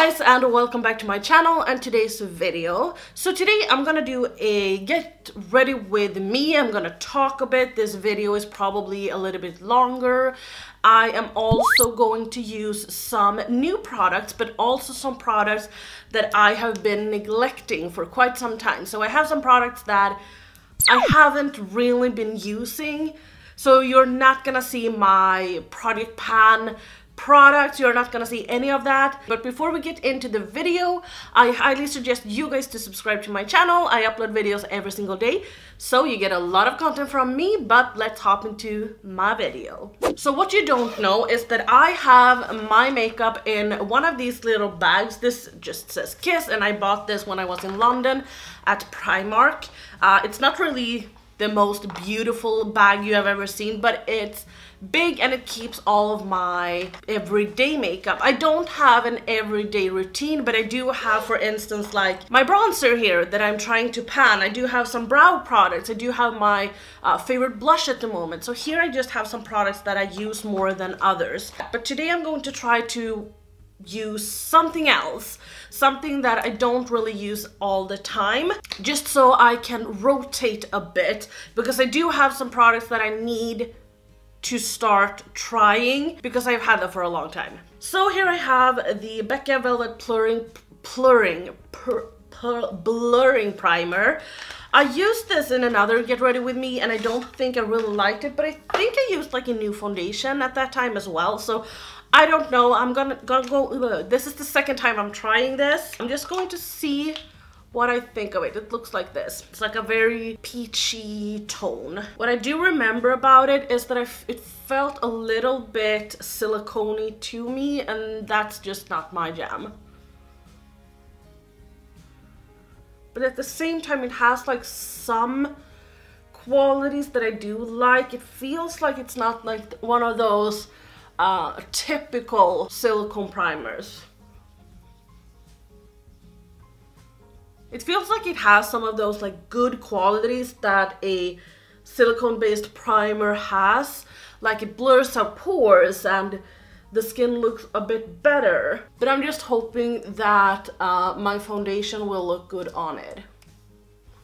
guys, and welcome back to my channel and today's video. So today I'm gonna do a get ready with me. I'm gonna talk a bit. This video is probably a little bit longer. I am also going to use some new products, but also some products that I have been neglecting for quite some time. So I have some products that I haven't really been using. So you're not gonna see my project pan products, you're not gonna see any of that. But before we get into the video, I highly suggest you guys to subscribe to my channel. I upload videos every single day, so you get a lot of content from me. But let's hop into my video. So what you don't know is that I have my makeup in one of these little bags. This just says Kiss, and I bought this when I was in London at Primark. It's not really the most beautiful bag you have ever seen, but it's big and it keeps all of my everyday makeup. I don't have an everyday routine, but I do have, for instance, like my bronzer here that I'm trying to pan. I do have some brow products. I do have my favorite blush at the moment. So here I just have some products that I use more than others. But today I'm going to try to use something else, something that I don't really use all the time, just so I can rotate a bit, because I do have some products that I need to start trying because I've had them for a long time. So here I have the Becca Velvet Blurring Primer. I used this in another Get Ready With Me and I don't think I really liked it, but I think I used like a new foundation at that time as well. So I don't know, I'm gonna go, this is the second time I'm trying this. I'm just going to see what I think of it. It looks like this. It's like a very peachy tone. What I do remember about it is that it felt a little bit silicone-y to me, and that's just not my jam. But at the same time, it has like some qualities that I do like. It feels like it's not like one of those typical silicone primers. It feels like it has some of those like good qualities that a silicone-based primer has. Like it blurs out pores and the skin looks a bit better. But I'm just hoping that my foundation will look good on it.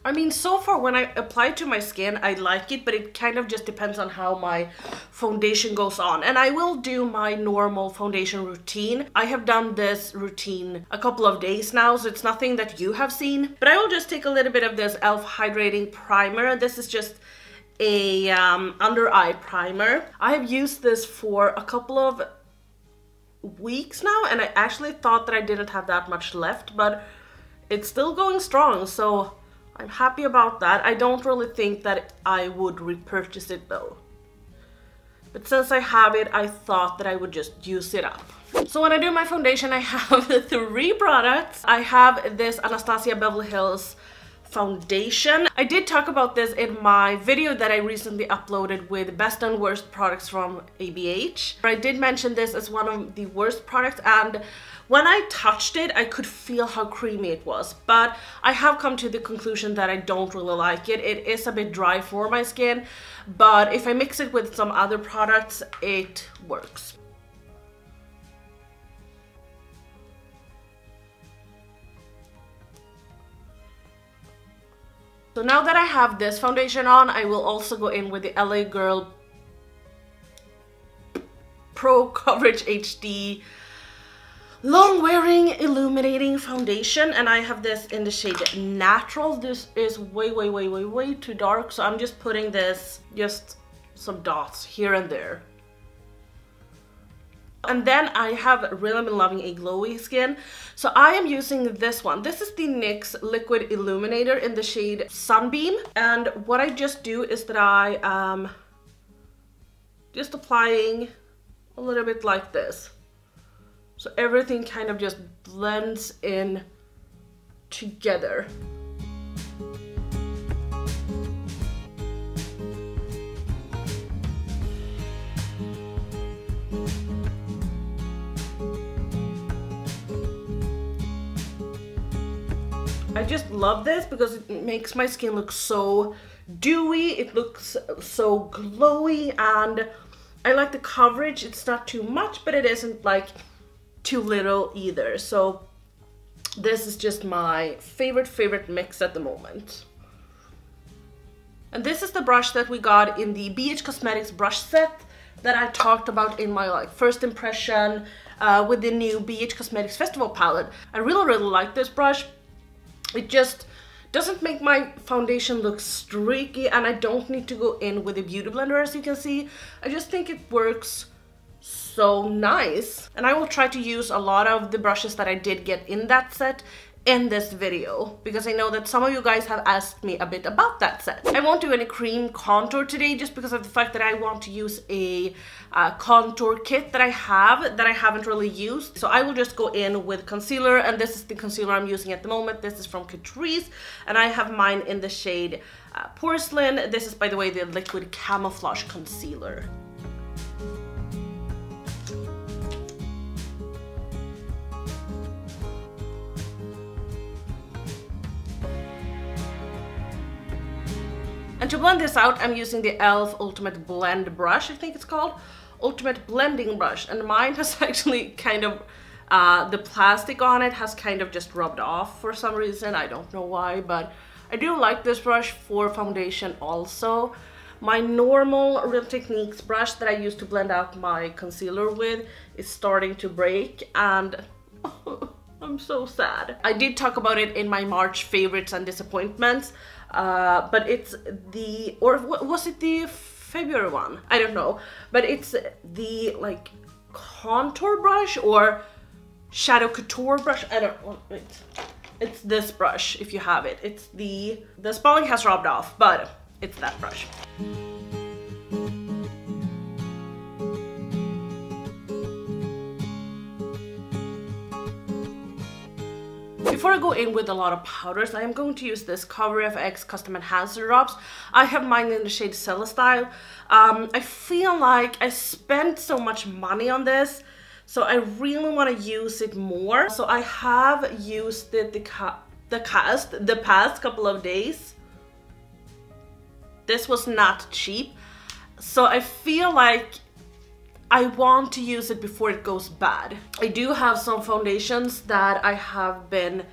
I mean, so far when I apply it to my skin, I like it, but it kind of just depends on how my foundation goes on. And I will do my normal foundation routine. I have done this routine a couple of days now, so it's nothing that you have seen. But I will just take a little bit of this e.l.f. Hydrating Primer. This is just a under eye primer. I have used this for a couple of weeks now, and I actually thought that I didn't have that much left, but it's still going strong, so I'm happy about that. I don't really think that I would repurchase it though. But since I have it, I thought that I would just use it up. So when I do my foundation, I have 3 products. I have this Anastasia Beverly Hills foundation. I did talk about this in my video that I recently uploaded with best and worst products from ABH. I did mention this as one of the worst products, and when I touched it, I could feel how creamy it was, but I have come to the conclusion that I don't really like it. It is a bit dry for my skin, but if I mix it with some other products, it works. So now that I have this foundation on, I will also go in with the LA Girl Pro Coverage HD Long Wearing Illuminating Foundation, and I have this in the shade Natural. This is way too dark, so I'm just putting this, just some dots here and there. And then I have really been loving a glowy skin, so I am using this one. This is the NYX Liquid Illuminator in the shade Sunbeam, and what I just do is that I am just applying a little bit like this. So everything kind of just blends in together. I just love this because it makes my skin look so dewy, it looks so glowy, and I like the coverage. It's not too much, but it isn't like too little either. So This is just my favorite mix at the moment. And this is the brush that we got in the BH Cosmetics brush set that I talked about in my like first impression with the new BH Cosmetics Festival palette. I really like this brush. It just doesn't make my foundation look streaky, and I don't need to go in with a beauty blender, as you can see. I just think it works so nice, and I will try to use a lot of the brushes that I did get in that set in this video, because I know that some of you guys have asked me a bit about that set. I won't do any cream contour today just because of the fact that I want to use a contour kit that I haven't really used. So I will just go in with concealer, and this is the concealer I'm using at the moment. This is from Catrice, and I have mine in the shade Porcelain. This is, by the way, the liquid Camouflage concealer. And to blend this out, I'm using the e.l.f. Ultimate Blend brush, I think it's called. Ultimate Blending brush. And mine has actually kind of, the plastic on it has kind of just rubbed off for some reason. I don't know why, but I do like this brush for foundation also. My normal Real Techniques brush that I use to blend out my concealer with is starting to break, and I'm so sad. I did talk about it in my March favorites and disappointments. But it's the, or was it the February one? I don't know, but it's the like contour brush or shadow couture brush. I don't know. It's this brush if you have it. It's the spelling has rubbed off, but it's that brush. Before I go in with a lot of powders, I am going to use this Cover FX Custom Enhancer Drops. I have mine in the shade Celestine. I feel like I spent so much money on this, so I really want to use it more. So I have used it the past couple of days. This was not cheap, so I feel like I want to use it before it goes bad. I do have some foundations that I have been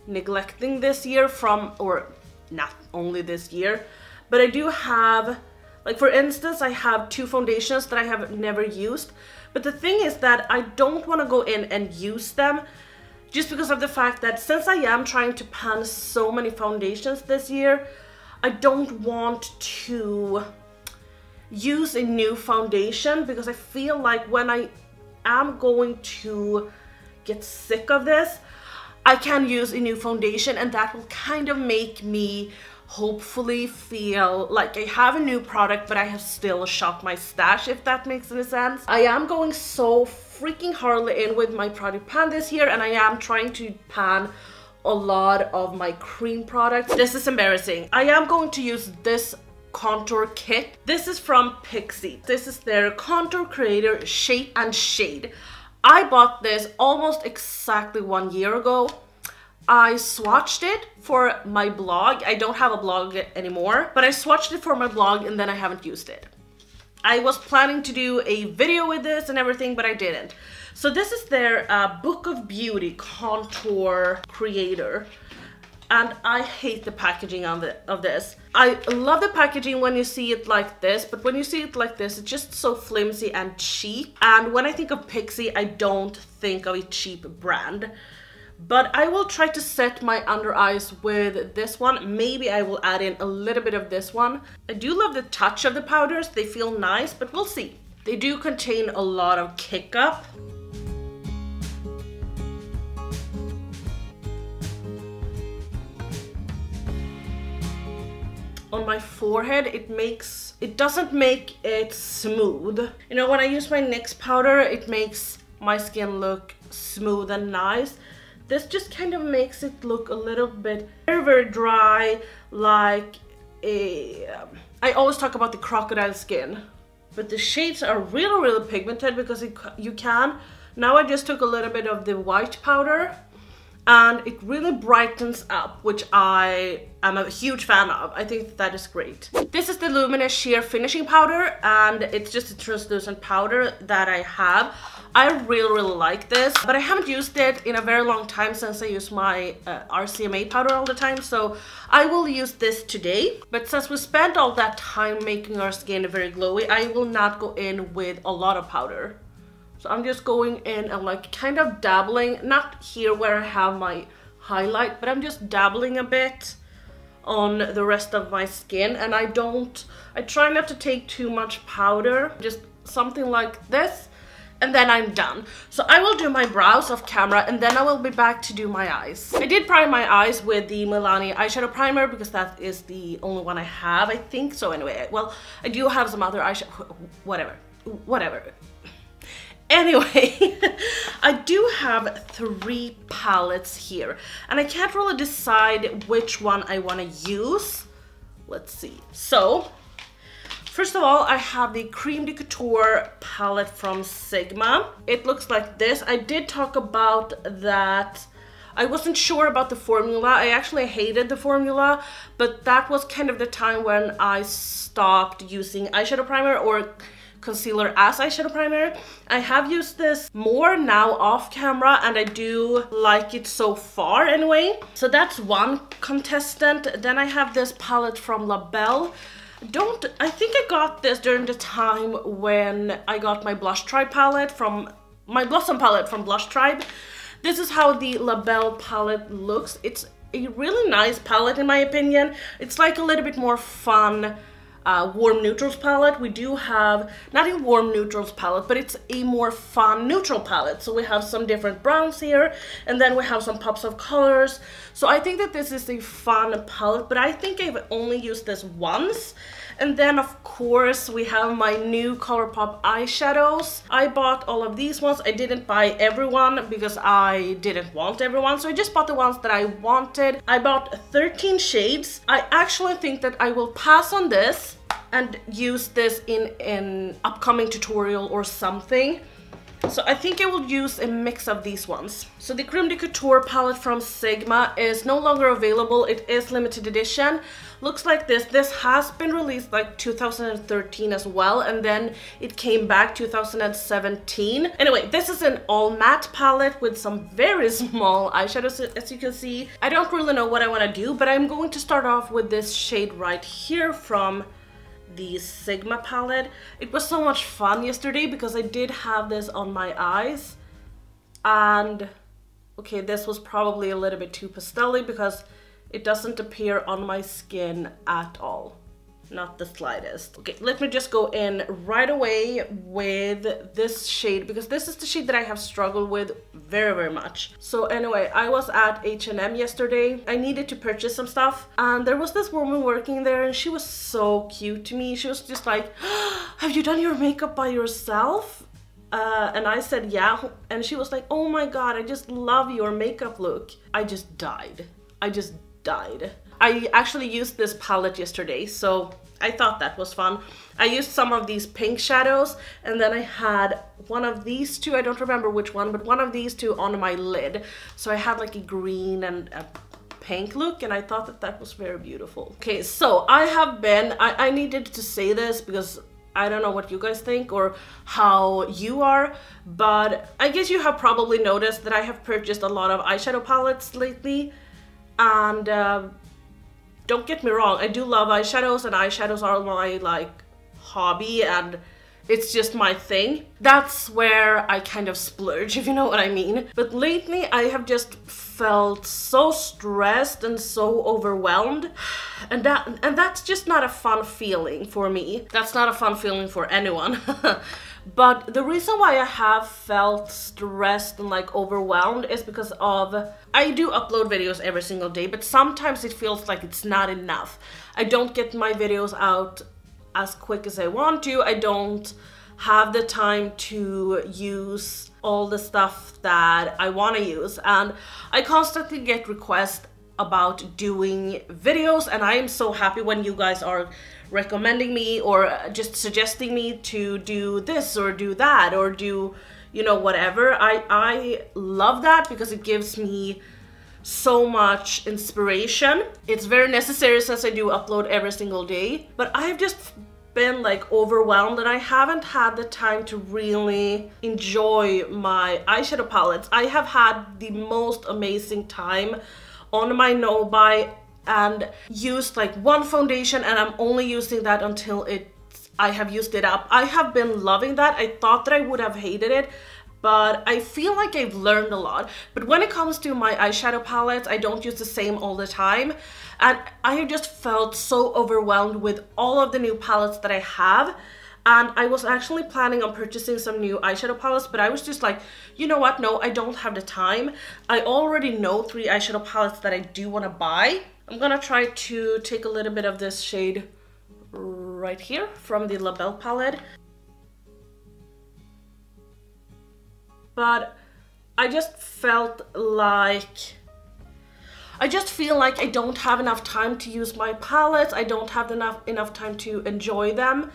neglecting this year from, or not only this year, but I do have, like for instance, I have 2 foundations that I have never used. But the thing is that I don't want to go in and use them just because of the fact that since I am trying to pan so many foundations this year, I don't want to use a new foundation, because I feel like when I am going to get sick of this, I can use a new foundation, and that will kind of make me hopefully feel like I have a new product, but I have still shopped my stash, if that makes any sense. I am going so freaking hardly in with my product pan this year, and I am trying to pan a lot of my cream products. This is embarrassing. I am going to use this contour kit. This is from Pixi. This is their Contour Creator Shape and Shade. I bought this almost exactly 1 year ago. I swatched it for my blog. I don't have a blog anymore, but I swatched it for my blog and then I haven't used it. I was planning to do a video with this and everything, but I didn't. So this is their Book of Beauty Contour Creator. And I hate the packaging of this. I love the packaging when you see it like this, but when you see it like this, it's just so flimsy and cheap. And when I think of Pixi, I don't think of a cheap brand. But I will try to set my under eyes with this one. Maybe I will add in a little bit of this one. I do love the touch of the powders. They feel nice, but we'll see. They do contain a lot of kick up. On my forehead, it doesn't make it smooth. You know, when I use my NYX powder, it makes my skin look smooth and nice. This just kind of makes it look a little bit very dry, like I always talk about the crocodile skin. But the shades are really pigmented because you can. Now I just took a little bit of the white powder, and it really brightens up, which I am a huge fan of. I think that is great. This is the Lumene Sheer Finishing Powder, and it's just a translucent powder that I have. I really like this, but I haven't used it in a very long time since I use my RCMA powder all the time, so I will use this today. But since we spent all that time making our skin very glowy, I will not go in with a lot of powder. So I'm just going in and like kind of dabbling, not here where I have my highlight, but I'm just dabbling a bit on the rest of my skin. And I try not to take too much powder, just something like this. And then I'm done. So I will do my brows off camera and then I will be back to do my eyes. I did prime my eyes with the Milani eyeshadow primer because that is the only one I have, I think. So anyway, well, I do have some other eyeshadow, whatever. Anyway, I do have 3 palettes here and I can't really decide which one I want to use. Let's see. So first of all, I have the Creme de Couture palette from Sigma. It looks like this. I did talk about that. I wasn't sure about the formula. I actually hated the formula, but that was kind of the time when I stopped using eyeshadow primer or concealer as eyeshadow primer. I have used this more now off camera and I do like it so far anyway. So that's one contestant. Then I have this palette from La Belle. I think I got this during the time when I got my Blush Tribe palette from my Blossom palette from Blush Tribe. This is how the La Belle palette looks. It's a really nice palette in my opinion. It's like a little bit more fun warm neutrals palette. We do have, not a warm neutrals palette, but it's a more fun neutral palette. So we have some different browns here, and then we have some pops of colors. So I think that this is a fun palette, but I think I've only used this once. And then of course we have my new ColourPop eyeshadows. I bought all of these ones. I didn't buy everyone because I didn't want everyone, so I just bought the ones that I wanted. I bought 13 shades. I actually think that I will pass on this and use this in an upcoming tutorial or something. So I think I will use a mix of these ones. So the Creme de Couture palette from Sigma is no longer available. It is limited edition. Looks like this. This has been released like 2013 as well, and then it came back 2017. Anyway, this is an all matte palette with some very small eyeshadows, as you can see. I don't really know what I want to do, but I'm going to start off with this shade right here from the Sigma palette. It was so much fun yesterday because I did have this on my eyes, and okay, this was probably a little bit too pastel-y because it doesn't appear on my skin at all, not the slightest. Okay, let me just go in right away with this shade because this is the shade that I have struggled with very much. So anyway, I was at H&M yesterday. I needed to purchase some stuff and there was this woman working there and she was so cute to me. She was just like, have you done your makeup by yourself? And I said yeah, and she was like, oh my god, I just love your makeup look. I just died. I actually used this palette yesterday, so I thought that was fun. I used some of these pink shadows, and then I had one of these two, I don't remember which one, but one of these two on my lid. So I had like a green and a pink look, and I thought that that was very beautiful. Okay, so I needed to say this because I don't know what you guys think or how you are, but I guess you have probably noticed that I have purchased a lot of eyeshadow palettes lately. And don't get me wrong, I do love eyeshadows and eyeshadows are my like hobby and it's just my thing. That's where I kind of splurge, if you know what I mean. But lately I have just felt so stressed and so overwhelmed, and that's just not a fun feeling for me. That's not a fun feeling for anyone. But the reason why I have felt stressed and like overwhelmed is because of, I do upload videos every single day, but sometimes it feels like it's not enough. I don't get my videos out as quick as I want to. I don't have the time to use all the stuff that I want to use, and I constantly get requests about doing videos, and I am so happy when you guys are recommending me or just suggesting me to do this or do that or do, you know, whatever. I love that because it gives me so much inspiration. It's very necessary since I do upload every single day, but I've just been like overwhelmed and I haven't had the time to really enjoy my eyeshadow palettes. I have had the most amazing time on my no-buy and used like one foundation, and I'm only using that until I have used it up. I have been loving that. I thought that I would have hated it, but I feel like I've learned a lot. But when it comes to my eyeshadow palettes, I don't use the same all the time. And I just felt so overwhelmed with all of the new palettes that I have. And I was actually planning on purchasing some new eyeshadow palettes, but I was just like, you know what? No, I don't have the time. I already know 3 eyeshadow palettes that I do want to buy. I'm gonna try to take a little bit of this shade right here from the La Belle palette. But I just felt like, I just feel like I don't have enough time to use my palettes. I don't have enough time to enjoy them.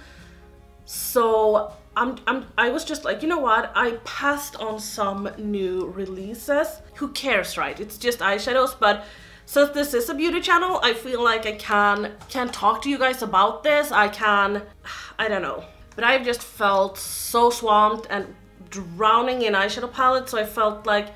So I was just like, you know what? I passed on some new releases. Who cares, right? It's just eyeshadows. But since this is a beauty channel, I feel like I can talk to you guys about this. I don't know. But I've just felt so swamped and drowning in eyeshadow palettes, so I felt like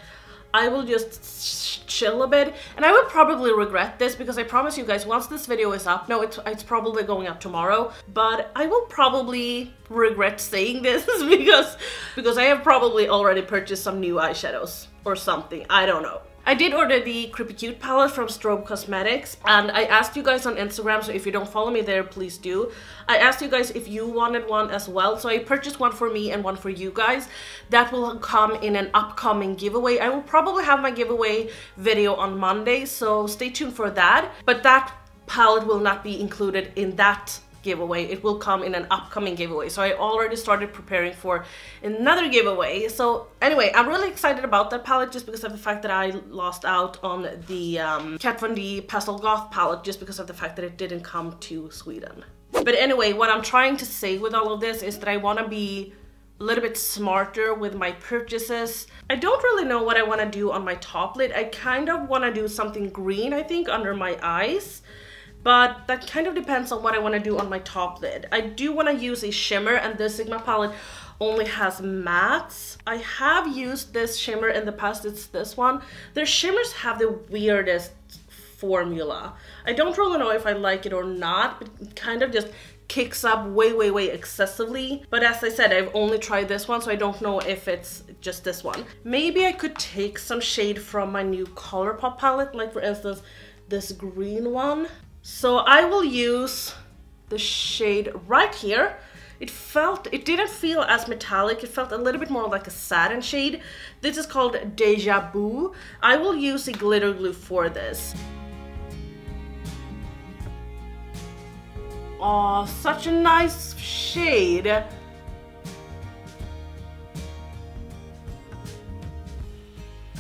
I will just chill a bit. And I will probably regret this, because I promise you guys, once this video is up, no, it's probably going up tomorrow, but I will probably regret saying this because I have probably already purchased some new eyeshadows or something. I don't know. I did order the Creepy Cute palette from Strobe Cosmetics, and I asked you guys on Instagram, so if you don't follow me there, please do. I asked you guys if you wanted one as well, so I purchased one for me and one for you guys. That will come in an upcoming giveaway. I will probably have my giveaway video on Monday, so stay tuned for that. But that palette will not be included in that giveaway. It will come in an upcoming giveaway. So I already started preparing for another giveaway. So anyway, I'm really excited about that palette just because of the fact that I lost out on the Kat Von D Pastel Goth palette just because of the fact that it didn't come to Sweden. But anyway, what I'm trying to say with all of this is that I want to be a little bit smarter with my purchases. I don't really know what I want to do on my top lid. I kind of want to do something green, I think, under my eyes. But that kind of depends on what I want to do on my top lid. I do want to use a shimmer, and this Sigma palette only has mattes. I have used this shimmer in the past, it's this one. Their shimmers have the weirdest formula. I don't really know if I like it or not, but it kind of just kicks up way excessively. But as I said, I've only tried this one, so I don't know if it's just this one. Maybe I could take some shade from my new Colourpop palette, like for instance, this green one. So I will use the shade right here. It didn't feel as metallic, it felt a little bit more like a satin shade. This is called Deja Vu. I will use a glitter glue for this. Oh, such a nice shade.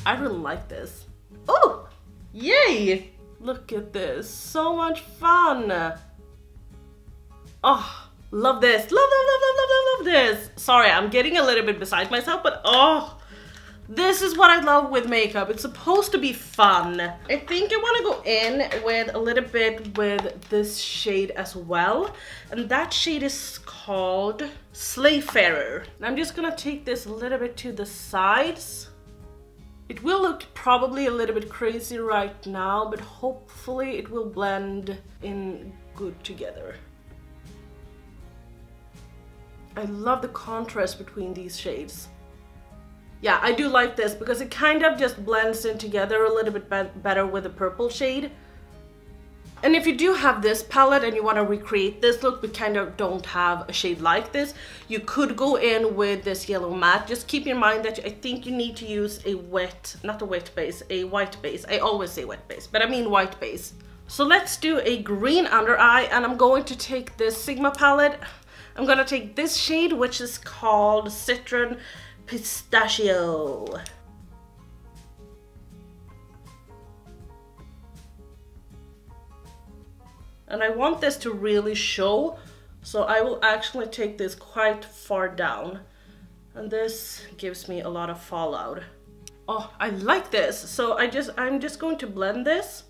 I really like this. Oh, yay! Look at this, so much fun. Oh, love this, love this. Sorry, I'm getting a little bit beside myself, but oh, this is what I love with makeup. It's supposed to be fun. I think I want to go in with a little bit with this shade as well. And that shade is called Slayfarer. I'm just gonna take this a little bit to the sides. It will look probably a little bit crazy right now, but hopefully it will blend in good together. I love the contrast between these shades. Yeah, I do like this because it kind of just blends in together a little bit better with the purple shade. And if you do have this palette and you want to recreate this look but kind of don't have a shade like this, you could go in with this yellow matte. Just keep in mind that I think you need to use a not a wet base, a white base. I always say wet base, but I mean white base. So let's do a green under eye, and I'm going to take this Sigma palette. I'm going to take this shade, which is called Citron Pistachio. And I want this to really show, so I will actually take this quite far down. And this gives me a lot of fallout. Oh, I like this. So I'm just going to blend this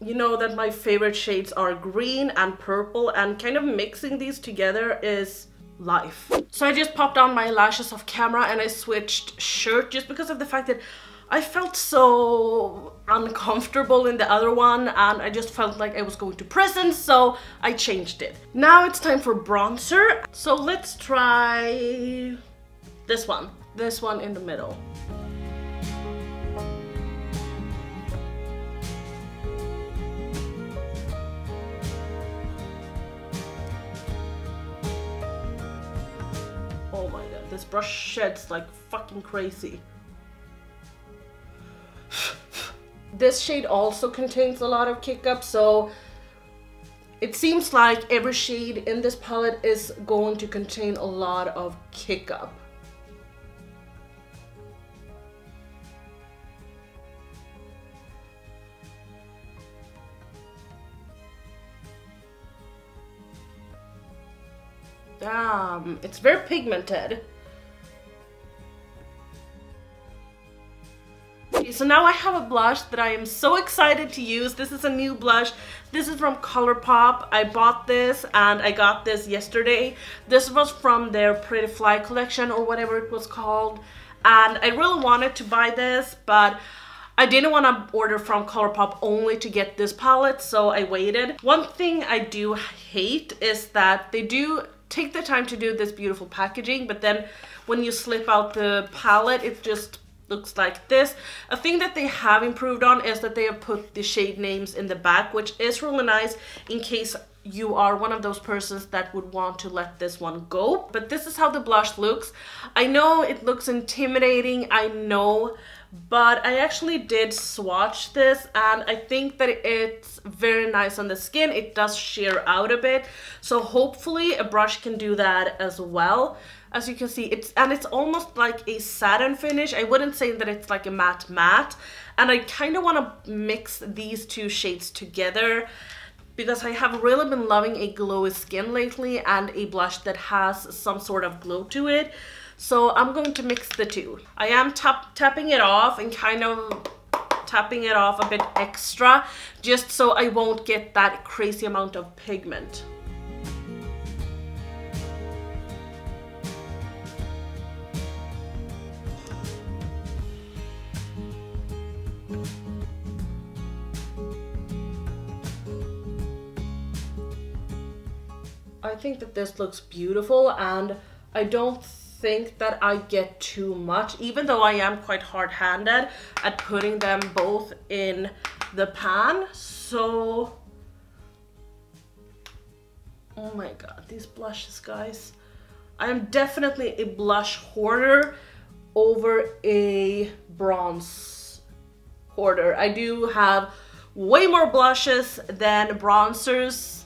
you know that my favorite shades are green and purple, and kind of mixing these together is life. So I just popped on my lashes off camera and I switched shirt just because of the fact that I felt so uncomfortable in the other one and I just felt like I was going to prison, so I changed it. Now it's time for bronzer. So let's try this one in the middle. Oh my god, this brush sheds like fucking crazy. This shade also contains a lot of kick up, so it seems like every shade in this palette is going to contain a lot of kick up. Damn, it's very pigmented. So now I have a blush that I am so excited to use. This is a new blush. This is from ColourPop. I bought this and I got this yesterday. This was from their Pretty Fly collection or whatever it was called. And I really wanted to buy this, but I didn't want to order from ColourPop only to get this palette, so I waited. One thing I do hate is that they do take the time to do this beautiful packaging, but then when you slip out the palette, it just looks like this. A thing that they have improved on is that they have put the shade names in the back, which is really nice in case you are one of those persons that would want to let this one go. But this is how the blush looks. I know it looks intimidating, I know, but I actually did swatch this and I think that it's very nice on the skin. It does sheer out a bit, so hopefully a brush can do that as well. As you can see, it's almost like a satin finish. I wouldn't say that it's like a matte, and I kind of want to mix these two shades together because I have really been loving a glowy skin lately and a blush that has some sort of glow to it. So I'm going to mix the two. I am tapping it off and kind of tapping it off a bit extra just so I won't get that crazy amount of pigment. I think that this looks beautiful and I don't think that I get too much, even though I am quite hard-handed at putting them both in the pan. So, oh my god, these blushes, guys. I am definitely a blush hoarder over a bronze hoarder. I do have way more blushes than bronzers.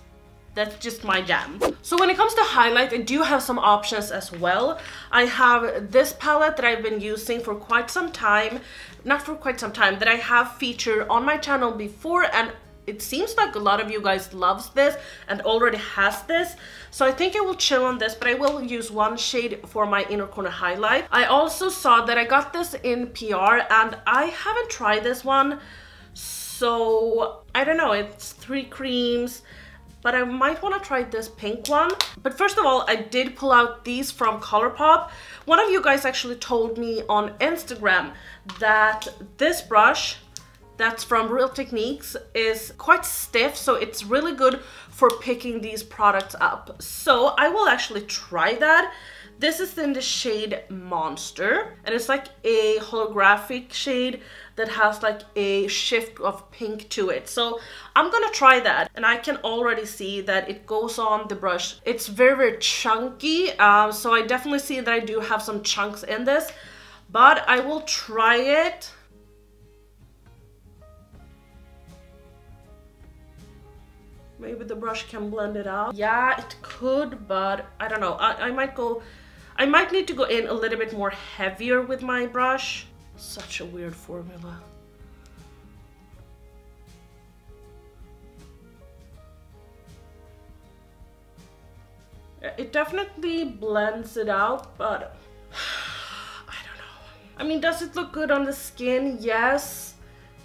That's just my jam. So when it comes to highlight, I do have some options as well. I have this palette that I've been using for quite some time. Not for quite some time, that I have featured on my channel before, and it seems like a lot of you guys loves this and already has this. So I think I will chill on this, but I will use one shade for my inner corner highlight. I also saw that I got this in PR and I haven't tried this one. So I don't know, it's 3 creams. But I might want to try this pink one. But first of all, I did pull out these from ColourPop. One of you guys actually told me on Instagram that this brush that's from Real Techniques is quite stiff, so it's really good for picking these products up. So I will actually try that. This is in the shade Monster, and it's like a holographic shade that has like a shift of pink to it. So I'm gonna try that, and I can already see that it goes on the brush. It's very, very chunky, so I definitely see that I do have some chunks in this, but I will try it. Maybe the brush can blend it out. Yeah, it could, but I don't know. I might need to go in a little bit more heavier with my brush. Such a weird formula. It definitely blends it out, but I don't know. I mean, does it look good on the skin? Yes.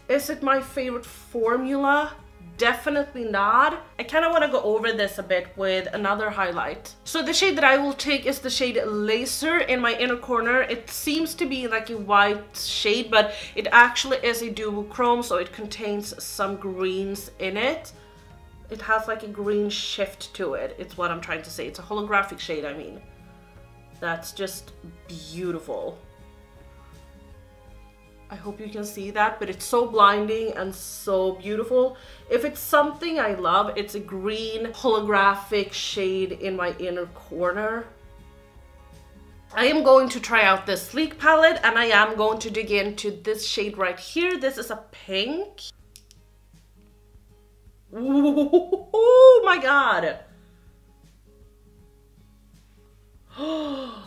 Is it my favorite formula? Definitely not. I kind of want to go over this a bit with another highlight. So the shade that I will take is the shade Laser in my inner corner. It seems to be like a white shade, but it actually is a duochrome, so it contains some greens in it. It has like a green shift to it. It's what I'm trying to say. It's a holographic shade, I mean. That's just beautiful. I hope you can see that, but it's so blinding and so beautiful. If it's something I love, it's a green holographic shade in my inner corner. I am going to try out this sleek palette, and I am going to dig into this shade right here. This is a pink. Ooh, oh my god. Oh.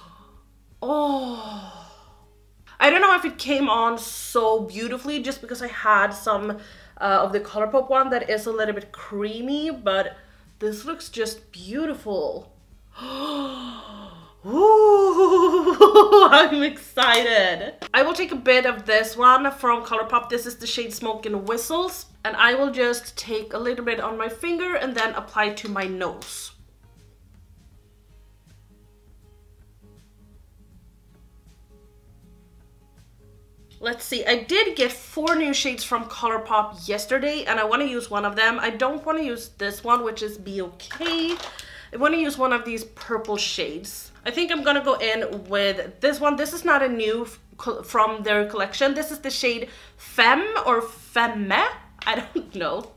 I don't know if it came on so beautifully just because I had some of the ColourPop one that is a little bit creamy, but this looks just beautiful. Ooh, I'm excited. I will take a bit of this one from ColourPop. This is the shade Smoke and Whistles, and I will just take a little bit on my finger and then apply to my nose. Let's see, I did get 4 new shades from ColourPop yesterday, and I want to use one of them. I don't want to use this one, which is Be Okay. I want to use one of these purple shades. I think I'm gonna go in with this one. This is not a new from their collection. This is the shade Femme or Femme. I don't know.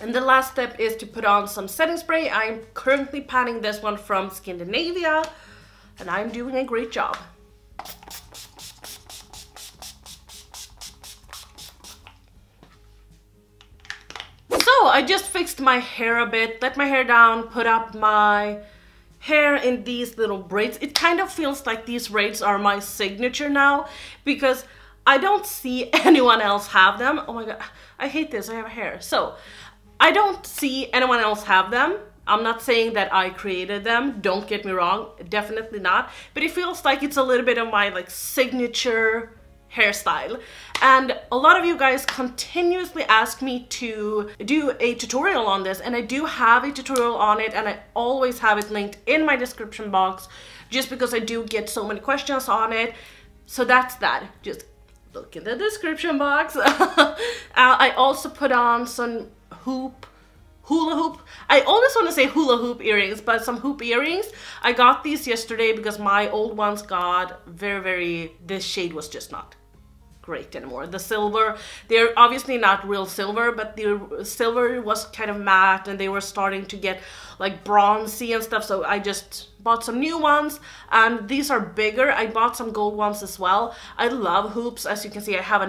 And the last step is to put on some setting spray. I'm currently panning this one from Scandinavia, and I'm doing a great job. So I just fixed my hair a bit, let my hair down, put up my hair in these little braids. It kind of feels like these braids are my signature now, because I don't see anyone else have them. Oh my god, I hate this, I have hair. So I don't see anyone else have them. I'm not saying that I created them, don't get me wrong, definitely not. But it feels like it's a little bit of my like signature hairstyle. And a lot of you guys continuously ask me to do a tutorial on this, and I do have a tutorial on it, and I always have it linked in my description box just because I do get so many questions on it. So that's that. Just look in the description box. I also put on some hula hoop. I always want to say hula hoop earrings, but some hoop earrings. I got these yesterday because my old ones got this shade was just not great anymore. The silver, they're obviously not real silver, but the silver was kind of matte and they were starting to get like bronzy and stuff, so I just bought some new ones, and these are bigger. I bought some gold ones as well. I love hoops. As you can see, I have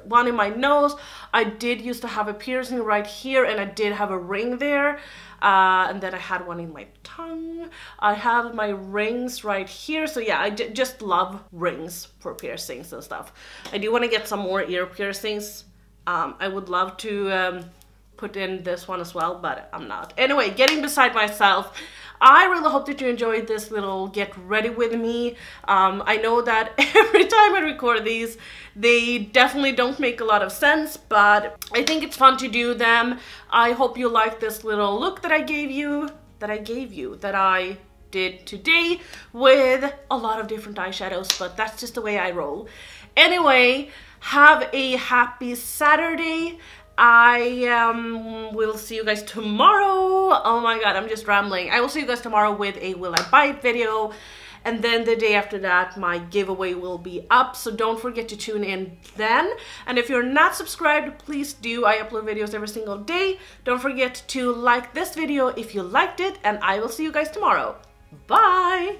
one in my nose. I did used to have a piercing right here, and I did have a ring there, and then I had one in my tongue. I have my rings right here, so yeah, I just love rings for piercings and stuff. I do want to get some more ear piercings. I would love to put in this one as well, but I'm not. Anyway, getting beside myself, I really hope that you enjoyed this little get ready with me. I know that every time I record these, they definitely don't make a lot of sense, but I think it's fun to do them. I hope you like this little look that I did today with a lot of different eyeshadows, but that's just the way I roll. Anyway, have a happy Saturday. I will see you guys tomorrow. Oh my god, I'm just rambling. I will see you guys tomorrow with a Will I Buy It video, and then the day after that my giveaway will be up, so don't forget to tune in then. And if you're not subscribed, please do. I upload videos every single day. Don't forget to like this video if you liked it, and I will see you guys tomorrow. Bye!